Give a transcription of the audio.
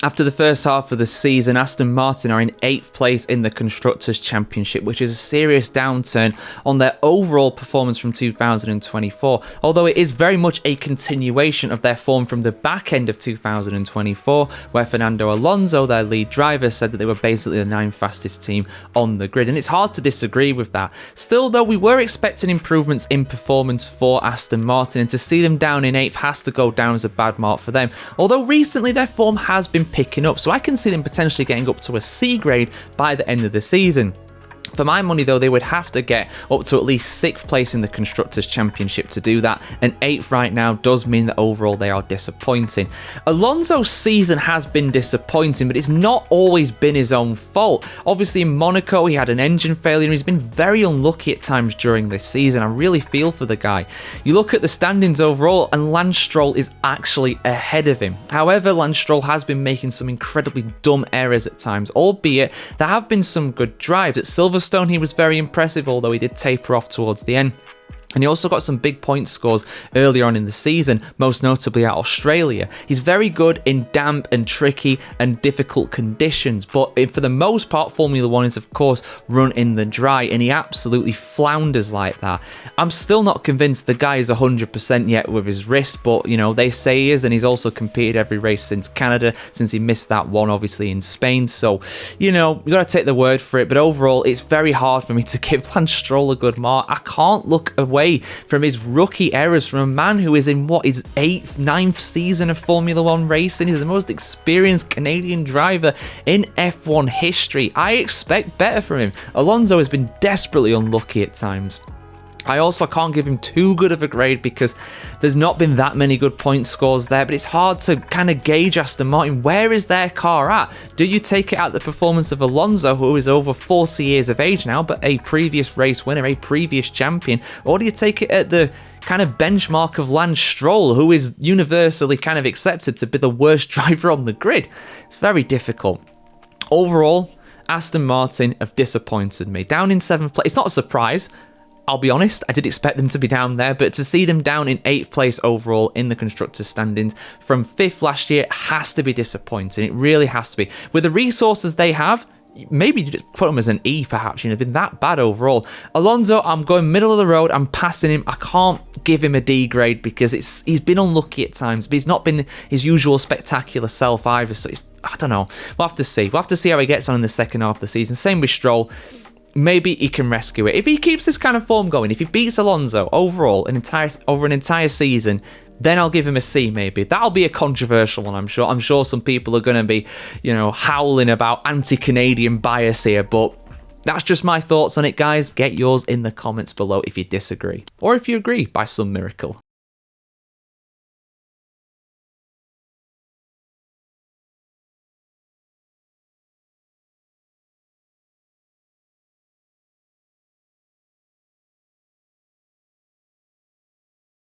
After the first half of the season, Aston Martin are in 8th place in the Constructors' Championship, which is a serious downturn on their overall performance from 2024, although it is very much a continuation of their form from the back end of 2024, where Fernando Alonso, their lead driver, said that they were basically the 9th fastest team on the grid, and it's hard to disagree with that. Still, though, we were expecting improvements in performance for Aston Martin, and to see them down in 8th has to go down as a bad mark for them, although recently their form has been picking up, so I can see them potentially getting up to a C grade by the end of the season. For my money, though, they would have to get up to at least 6th place in the Constructors' Championship to do that, and 8th right now does mean that overall they are disappointing. Alonso's season has been disappointing, but it's not always been his own fault. Obviously, in Monaco, he had an engine failure, and he's been very unlucky at times during this season. I really feel for the guy. You look at the standings overall, and Lance Stroll is actually ahead of him. However, Lance Stroll has been making some incredibly dumb errors at times, albeit there have been some good drives. At Silverstone, he was very impressive, although he did taper off towards the end. And he also got some big point scores earlier on in the season, most notably at Australia. He's very good in damp and tricky and difficult conditions, but for the most part, Formula 1 is, of course, run in the dry, and he absolutely flounders like that. I'm still not convinced the guy is 100% yet with his wrist, but, you know, they say he is, and he's also competed every race since Canada, since he missed that one, obviously, in Spain. So, you know, you got to take the word for it, but overall, it's very hard for me to give Lance Stroll a good mark. I can't look away from his rookie errors from a man who is in his 8th, 9th season of Formula 1 racing. He's the most experienced Canadian driver in F1 history. I expect better from him. Alonso has been desperately unlucky at times. I also can't give him too good of a grade because there's not been that many good point scores there, but it's hard to kind of gauge Aston Martin. Where is their car at? Do you take it at the performance of Alonso, who is over 40 years of age now, but a previous race winner, a previous champion, or do you take it at the kind of benchmark of Lance Stroll, who is universally kind of accepted to be the worst driver on the grid? It's very difficult. Overall, Aston Martin have disappointed me. Down in 7th place, it's not a surprise. I'll be honest, I did expect them to be down there, but to see them down in 8th place overall in the Constructors' standings from 5th last year has to be disappointing. It really has to be. With the resources they have, maybe you just put him as an E, perhaps. You know, been that bad overall. Alonso, I'm going middle of the road. I'm passing him. I can't give him a D grade because he's been unlucky at times, but he's not been his usual spectacular self either. So I don't know. We'll have to see. We'll have to see how he gets on in the second half of the season. Same with Stroll. Maybe he can rescue it. If he keeps this kind of form going, if he beats Alonso overall over an entire season, then I'll give him a C maybe. That'll be a controversial one, I'm sure. I'm sure some people are going to be, you know, howling about anti-Canadian bias here, but that's just my thoughts on it, guys. Get yours in the comments below if you disagree, or if you agree by some miracle.